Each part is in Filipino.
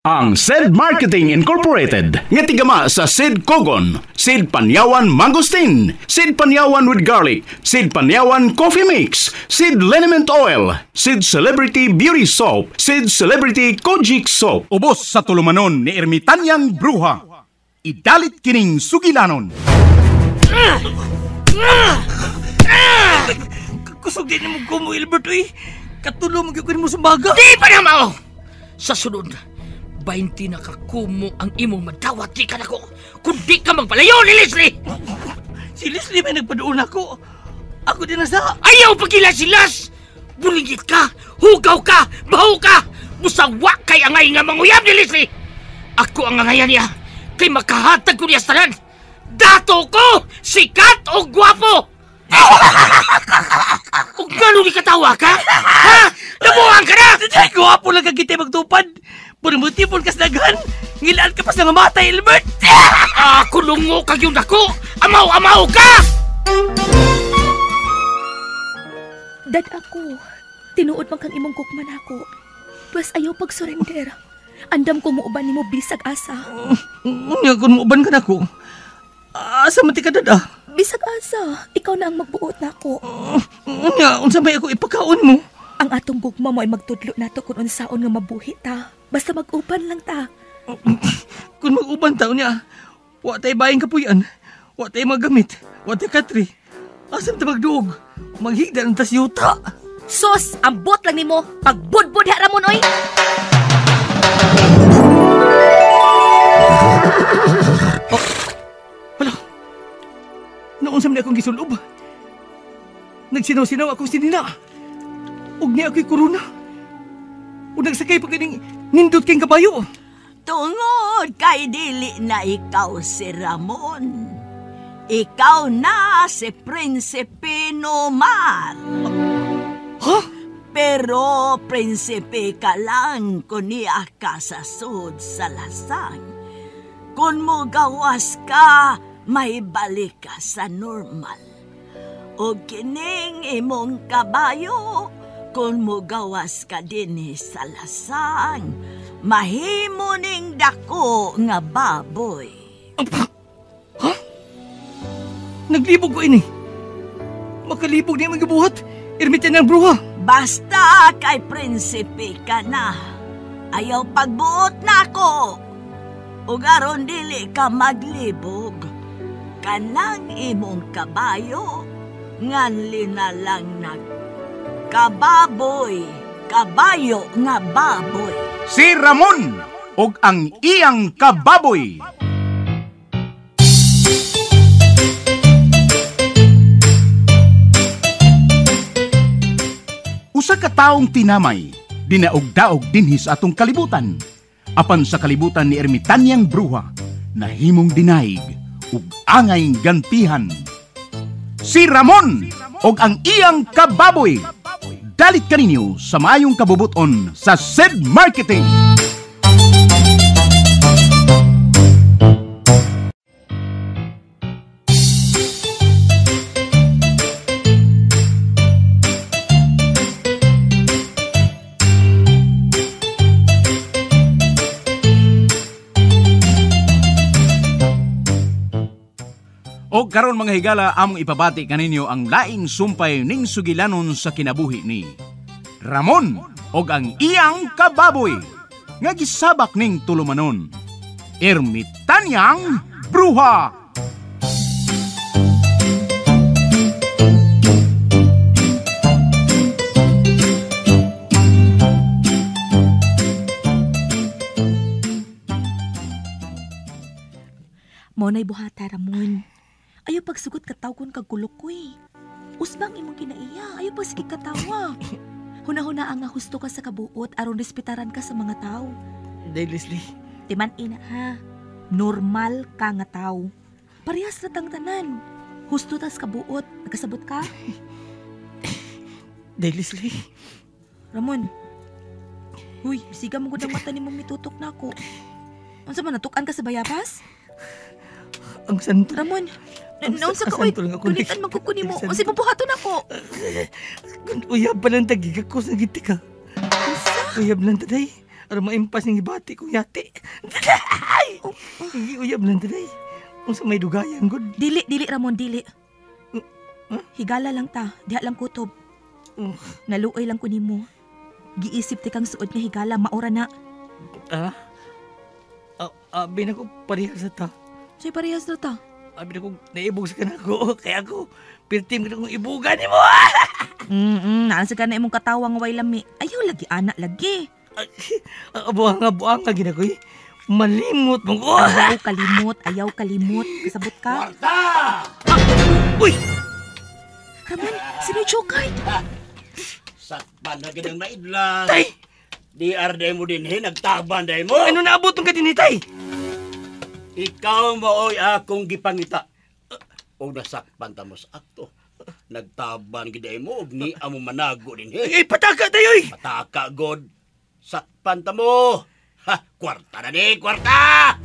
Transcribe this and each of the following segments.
Ang SED Marketing Incorporated nga tigama sa SED Kogon, SED Panyawan Mangosteen, SED Panyawan with Garlic, SED Panyawan Coffee Mix, SED Liniment Oil, SED Celebrity Beauty Soap, SED Celebrity Kojic Soap. Ubos sa tulumanon ni Ermitanyang Bruha. Idalit kining sugilanon. Kusog din mo kumo, Ilbert, eh. Katulong magiging mo sa baga. Di pa na mao! Sa sunod, 20 na kakumo ang imong madawat di ka na ko. Kung di ka magpalayo ni Leslie! Si Leslie may nagpadoon ako. Ako din nasa... Ayaw pagkilasilas! Bulingit ka, hugaw ka, baho ka! Musawa kay angay nga manguyab ni Leslie! Ako ang angayan niya, kay makahatag ko niya sa tanan. Dato ko, sikat o gwapo! O gano'n ni katawa ka? Ha? Nabuhan ka na! Ay, gwapo lang kagiti magtupad. Purimuti-pun kas daghan. Ngilaan ka pas na mamatay, Ilbert. Kulungo kagyong dako! Amaw-amaw ka! Dad ako, tinuod man kang imong kukman ako. Plus ayaw pag-surrender. Andam ko muuban ni mo bisag asa. Nga kung muuban ka na ko. Asa mati ka, Dad, ah? Bisag asa, ikaw na ang magbuot na ako. Nga, unsa may ako ipakaon mo? Ang atong gugma mo ay magtudlo nato kung unsaon nga mabuhi ta. Basta mag-uban lang ta. Kung mag-uban tao niya, wa tayo bayang kapuyan, wa tayo magamit, wa tayo katri. Asam ta magduog, maghigda ng tasyuta. Sos, ambot lang nimo pagbudbud haramon, oy! Hala, naunsam na akong gisulob. Nagsinaw-sinaw akong sinina. Ug niya ako'y korona. O nagsakay pa kaning nindot kayong kabayo. Tungod kay dili na ikaw si Ramon. Ikaw na si Prinsipe Nomar. Ha? Pero prinsipe ka lang kung niya ka sa sud sa lasang. Kung mo gawas ka, may balik ka sa normal. O kining imong kabayo, kung mo gawas ka din sa lasang, mahimo ning dako nga baboy. Ha? Naglibog ko ini. Makalibog niya magabuhat. Ermitan ng bruha. Basta kay prinsipe ka na. Ayaw pagbuot na ko. Ug aron dili ka maglibog. Kanang imong kabayo, nganli na lang kababoy, kabayo nga baboy. Si Ramon og ang iyang kababoy. Usa ka taong tinamay, dinaog-daog dinhi sa atong kalibutan. Apan sa kalibutan ni Ermitanyang Bruha, nahimong dinaig ug angay gantihan. Si Ramon og ang iyang kababoy. Dalit kaninyo sa maayong kabubuton sa SED Marketing. O karon mga higala, among ipabati kaninyo ang laing sumpay ning sugilanon sa kinabuhi ni Ramon og ang iyang kababoy nga gisabak ning tulumanon, Ermitanyang Bruha. Monay buhata, Ramon. Ayaw pagsugot kataw kon kagulok ko eh. Usbang imong kinaiya, ayaw pa sige katawa. Huna-huna ang husto ka sa kabuot aron respetaran ka sa mga tao. Day, Leslie. Timan ina ha, normal ka nga tao. Parehas na tang tanan. Husto tas kabuot, nagkasabot ka? Day, Leslie. Ramon, huy, siga mo gud ang mata ni mong mitutok na ako. Unsa man natukan ka sa bayabas? Ang santo. Ramon, naunsa ka, uy, kulitan magkukuni mo. O si mabuhaton ako. Uyab pa lang tagigak ko sa giti ka. Uyab lang taday. Aram maimpas ng ibati kong yate. Uyab lang taday. Kung sa may dugayan, good. Dili, Ramon, dili. Higala lang ta, diha lang kutob. Naluoy lang ko nimo. Giisip ti kang suod nga higala, maura na. Abi na ko parehas na ta. Sa'y parehas na ta. Abi na ko naibog sa kanako. Kaya ako, pirtim ka na kong ibugan ni mo. Naan sa ka na imong katawang way lami. Ayaw lagi, anak lagi. Buang nga ginakoy. Malimot mo ko. Ayaw kalimot. Kasabot ka. Kwarta! Uy! Ramon, sino Jokard? Sakpan na ginang maidlang. Tay! Di arday mo din nagtaban day mo. Ano naabot ng katinitay? Ikaw mooy akong gipangita. O nasakpan ta mo sa akto. Nagtaban giday mo og ni amo manago din Pataka tayo eh! Pataka god. Sakpan ta mo. Ha, kwarta na di, kwarta!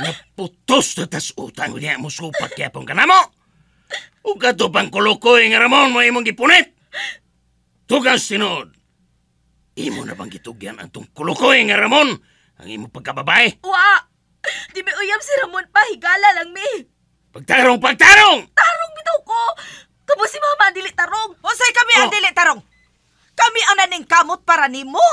Naputos na tas utang niya mo supat kaya pong kanamo. O kato pang kulukoy nga Ramon mo imong gipunit. Tugang sinod. Imo na bang gitugyan ang tong kulukoy nga Ramon ang imong pagkababae? Wa! Di may uyab si Ramon pa, higala lang mi. Pagtarong! Tarong bitaw ko! Kamo si Mama dili tarong. Usay kami ang dili tarong. Kami ang naning kamot para nimo.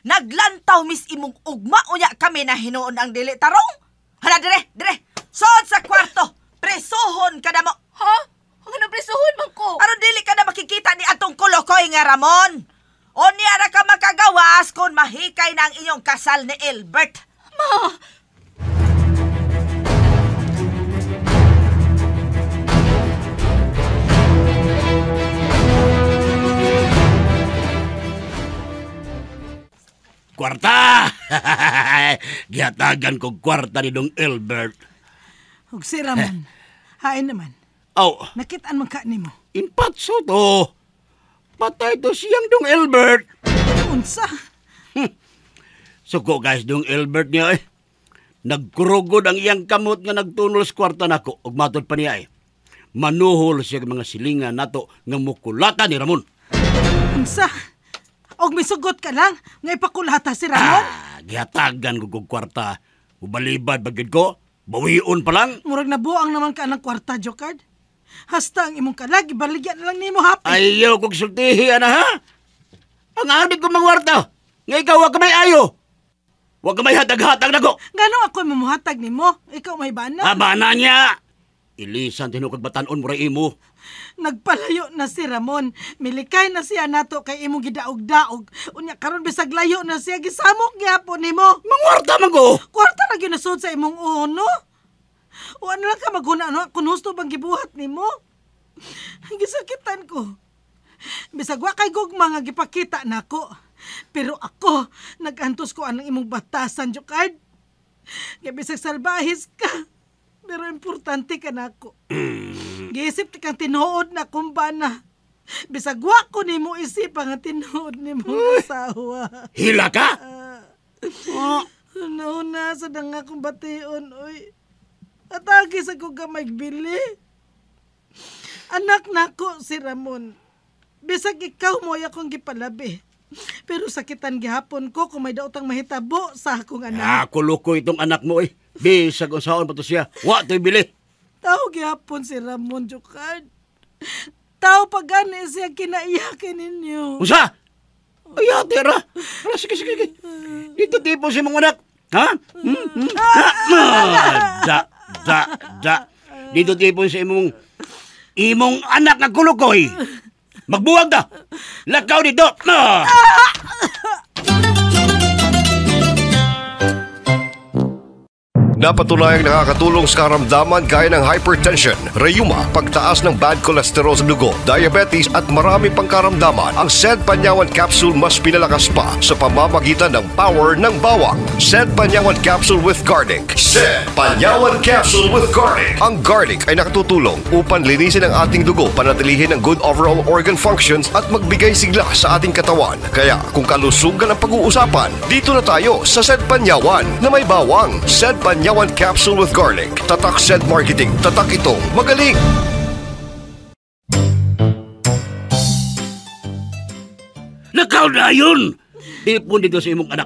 Naglantaw mis imong ugma unya kami na hinuon ang dili tarong. Hala dire. Sod sa kwarto. Presohon ka na mo. Ha? Ang napresohon man ko. Aron dili ka na makikita ni atong kulukoy nga Ramon. O niya na ka makagawas kung mahikay na ang inyong kasal ni Albert. Ma! Kwarta! Gihatagan kong kwarta ni Dong Albert. Ug si Ramon, hain naman. Nakitaan man ka nimo. Impatso to. Patay to siyang Dong Albert. Unsa? Suko guys, Dong Albert niya Nagkurugod ang iyang kamot nga nagtunol sa kwarta nako. Ug matod pa niya manuhol siya mga silingan nato nga mukulata ni Ramon. Unsa? Og misugot ka lang nga ipakulata si Ramon? Gihatagan ko kong kwarta. Ubalibad bagid ko. Bawion pa lang. Murag nabuang naman ka ng kwarta, Jokard. Hasta ang imong kalag, ibaligyan lang nimo happy. Ayaw kong sultihi, ha? Ang adik ko mga kwarta. Nga ikaw, wag ka may ayo. Wag ka may hatag-hatag na ko. Gano'ng ako mamuhatag nimo? Ikaw may bana? Bana niya. Ilisan tinukag batanon mo rin imo. Nagpalayo na si Ramon. Milikay na siya nato kay imong gidaog-daog. Unya karon bisag layo na siya gisamok gyapon nimo. Mangwarta man ko. Kwarta na ginasud sa imong uno. O ano lang ka maghuna no kung husto bang gibuhat nimo. Gisakitan ko. Bisag wa kay gugma nga gipakita nako. Pero ako nagantos ko anang imong batasan, Jokard. Nga bisag salbahis ka. Pero importante ka na ako. Giisip ti kang tinuod na kumbana. Bisag wa ko nimo isip ang tinuod nimo asawa. Hila ka? Una sa dang akong bation, oy. Atagi sa ko ka magbili. Anak nako si Ramon. Bisag ikaw mo akong gipalabi. Pero sakitan gihapon ko kung may daotang mahitabo sa akong anak. Kuluko itong anak mo Bisag usaon pa to siya. Wa to'y bili. Tao gihapon si Ramon, Jokard. Tao pa gani siya kinaiyakin ninyo. Usa? Ay, atira. Sige. Dito tipo si mong anak. Ha? Dito tipo si imong anak nga kulukoy. Magbuwag da. Lakaw dito. Napatunayang nakakatulong sa karamdaman gaya ng hypertension, rheuma, pagtaas ng bad cholesterol sa dugo, diabetes at marami pang karamdaman. Ang SED Panyawan Capsule mas pinalakas pa sa pamamagitan ng power ng bawang. SED Panyawan Capsule with Garlic. SED Panyawan Capsule with Garlic. Ang garlic ay nakatutulong upang linisin ang ating dugo, panatilihin ang good overall organ functions at magbigay sigla sa ating katawan. Kaya kung kalusugan ang pag-uusapan, dito na tayo sa SED Panyawan na may bawang. SED Panyawan Capsule with Garlic. Tatak SED Marketing. Tatak itong magaling. Nakaw na yun! Ipon dito sa imong anak.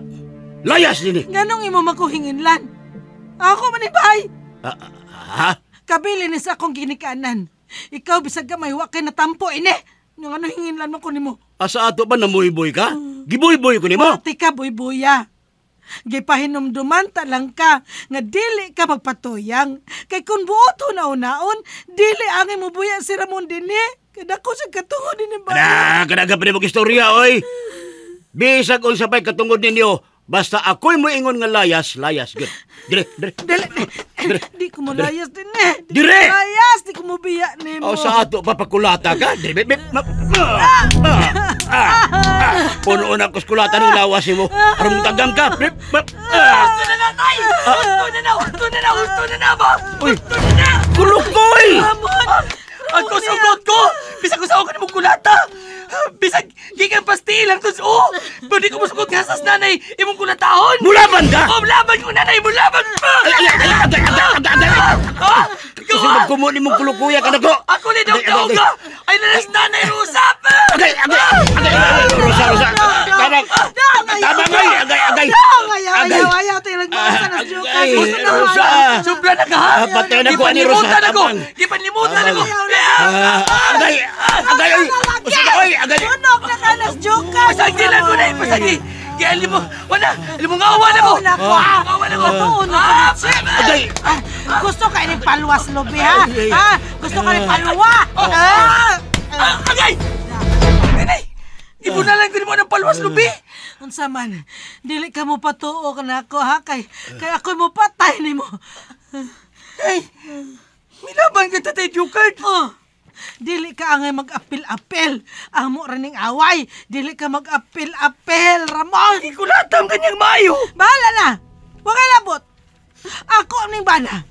Layas din eh. Ganong imo makuhinginlan. Ako manibay. Ha? Kabili ni sa akong ginikanan. Ikaw bisag ka may wakay na tampo ini. Yung ano hinginlan mo ko nimo. Asa ato ba namuy-boy ka? Giboy-boy ko nimo? Wati ka buy-buya. Gipahinumduman ta lang ka nga dili ka magpatuyang. Kay kun buoto na unaon, dili ang imo buya si Ramon dinhi. Kada ko sa katungod ni ba. Kada pa mo istorya oy. Bisag unsa pay katungod ninyo, basta ako'y mo ingon nga layas gud. Dire. Di ko mo layas dinhi. Dire. Layas di ko mo biya nimo. O sa ato papakulata ka. Dire. Puno na ko kulata ng lawas mo. Aron tagam ka. Gusto na na, tay! Gusto na na ba? Uy, kulukoy! Ako sugod ko! Bisag ko sa ako mong kulata! Bisag gikan pastil lang to sa Pwede ko masugod ka sa nanay imong kulatahon! Mulaban ka! Oh, mulaban ko nanay! Mulaban ko! Kasi magkumo ni mong kulukuya ka na ko! Ako ni daw ka! Ay nanas nanay Rusap! Agay! Rosa! Tabang agay! Ayaw tayo nagmasa na suka. Rosa! Sobra na ka ha! Patay na ko ni Rosa! Gipanlimutan ako! Agay! Agay! Tunog na ka na suka. Pasagi lang ko na eh! Pasagi! Kaya alam mo nga awan ako! Awan ako! Agay! Gusto ka ni palwas lobi ha? Gusto ka ni palwa? Agay! Nanay! Ibo na lang ko mo ng palwas lubi! Unsa man, dili ka mo patuo ka na ako ha? Kay ako mo patay ni mo. Ay! Milaban ka tatay Jukard! Dili ka angay mag-apil-apil. Amo raning away. Dili ka mag-apil-apil, Ramon. Hindi ko latam kanyang mayo! Bahala na. Huwag kay labot. Ako ning bana.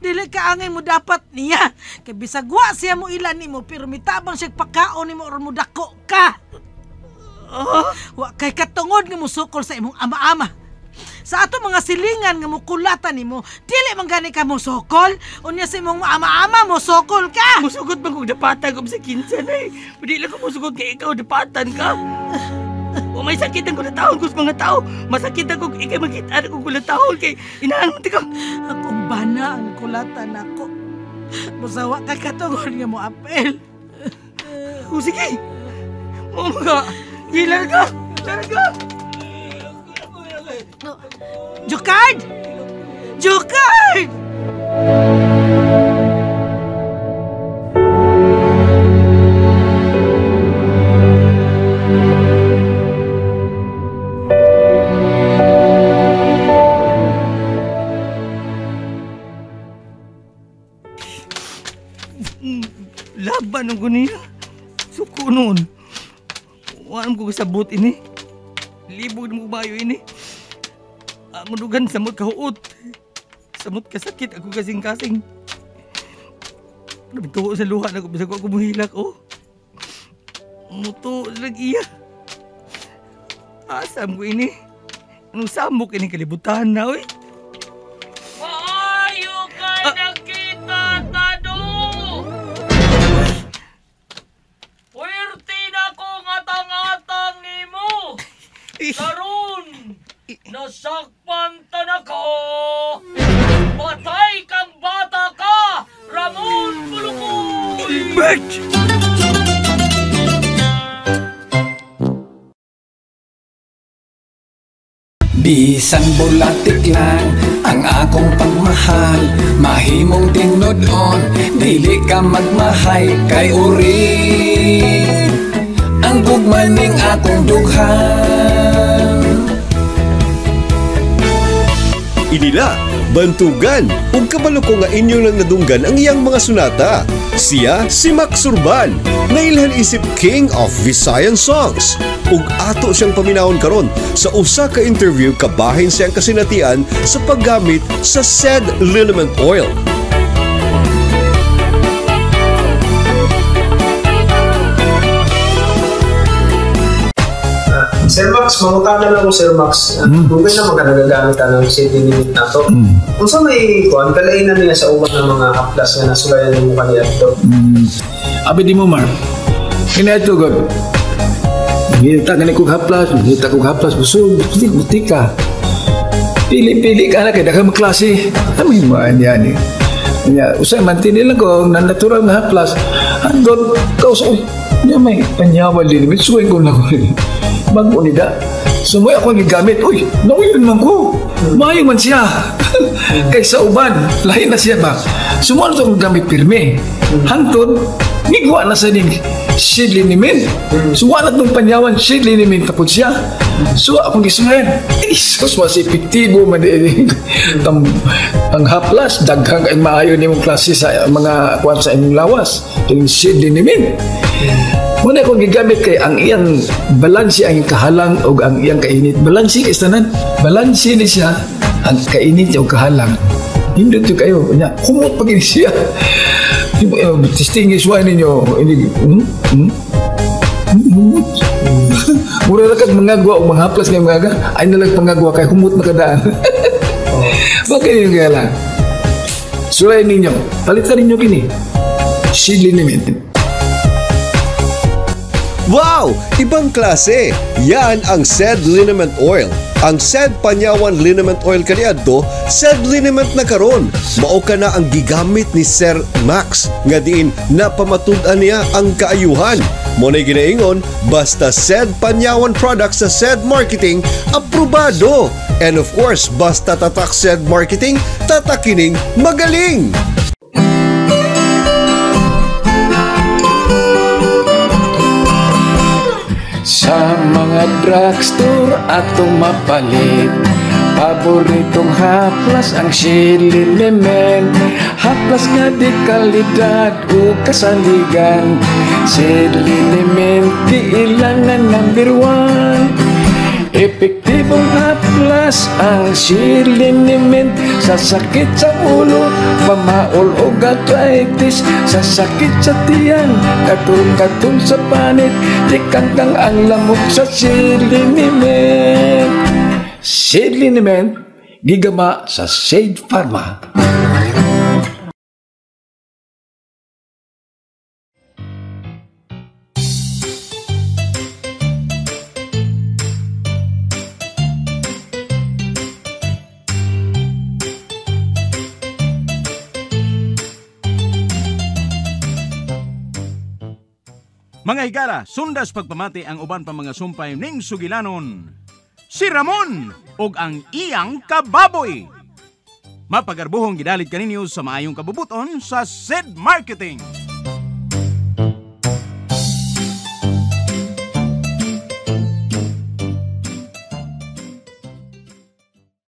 Dili ka angay mo dapat niya. Kay bisag wa siya mo ilan ni mo, pero mitabang siya pagkaon ni mo or mo dako ka. Wa kay katungod nga mo sukol sa imong ama-ama. Sa ato mga silingan nga mukulatan nimo, dili man gani ka mo sokol. Unya sa imong ama-ama mo sokol ka. Musugod bang kung dapatan ko sa kinsan eh. Pwede lang ko musugod kay ikaw dapatan ka. O may sakitan ko na taon ko sa mga tao. Masakitan ko ikay magkitaan ko kula taon kay inahan mo tika. Akong bana ang kulatan ako. Musawa ka katungod nga mo apel. O sige. O mga hilar ka. Hilar ka. Jukard! Jukard! Laban ang guniya. Suko noon. Walang ko kasabot ini. Libog na mo bayo ini. Mudugan samot kahuot. Samot kasakit ako kasing-kasing. Nabituo sa luha na ko. Bisa ko ako muhilak Muto lang iya. Asam ko ini. Anong samok ini kalibutan na oy. Maayo ka nakita, Tado! Puwerte na ko ngatang-ngatang ni mo! Karon! Nasakpan ta na ko! Patay kang bata ka! Ramon Bulukoy! Bert! Bisan bulatik lang ang akong pagmahal, mahimong tinudon, dili ka magmahay kay uri ang gugmaning akong dughan. Inila bantugan ug kabalo ko nga inyo lang nadunggan ang iyang mga sunata. Siya si Max Surban, nailhan isip King of Visayan Songs. Ug ato siyang paminahon karon sa usa ka interview kabahin siyang kasinatian sa paggamit sa SED Liniment Oil. Sir Max, mangutana lang ko Sir Max. Dugay na magkagagamit ng SED Liniment na to. Kung sa may kalainan niya sa uban ng mga haplas nga nasulayan mo kanina ito. Abi di mo, Mark. Kina ito, God. Ngita ka na kong haplas. Buti ka. Pili-pili ka na kaya ka magklase. Ano yung mga yan eh. Usay mantini lang ko na natural na haplas. Andon, kausa, niya may panyawal din. Suway ko na ko. Mag-unida. Sumuy ako gigamit. Uy, nauyon man ko. Mayo man siya. Kaysa uban, lahi na siya ba? Sumuan ito gamit pirme. Hantod, nigwa na sa ning SED Liniment. Suwa na itong panyawan SED Liniment tapos siya. Suwa akong gisuhin. Isos, mas epektibo man din. Ang haplas, daghang ay maayo ni mong klase sa mga kuwan sa inyong lawas. Yung SED Liniment. Muna akong gigamit kay ang iyang balansi ang kahalang o ang iyang kainit. Balansi kay tanan. Balansi ni siya ang kainit o kahalang. Hindi ito kayo. Kumot pag ini siya. Distinguish why ninyo. Mura na kag mangagwa o manghaplas ng mga ay nalang pangagwa kay humot na kadaan. Bakit yun kaya lang? Sulay ninyo. Palitan ninyo kini. SED Liniment. Wow! Ibang klase! Yan ang SED Liniment Oil. Ang SED Panyawan Liniment Oil kaniadto, SED Liniment na karon. Mao ka na ang gigamit ni Sir Max nga diin napamatud-an niya ang kaayuhan. Monay ginaingon, basta SED Panyawan products sa SED Marketing, aprobado. And of course, basta tatak SED Marketing, tatakining magaling! Sa mga drugstore atong mapalit, paboritong haplas ang SED Liniment. Haplas nga di kalidad o kasaligan, SED Liniment kailangan #1. Epektibong haplas ang SED Liniment sa sakit sa ulo, pamaol o gastritis, sa sakit sa tiyan, katun sa panit, tikangkang ang lamok sa SED Liniment. SED Liniment, gigama sa SED Pharma. Mga higala, sundas pagpamati ang uban pa mga sumpay ning sugilanon. Si Ramon ug ang iyang kababoy. Mapagarbuhong gidalit kaninyo sa maayong kabubuton sa SED Marketing.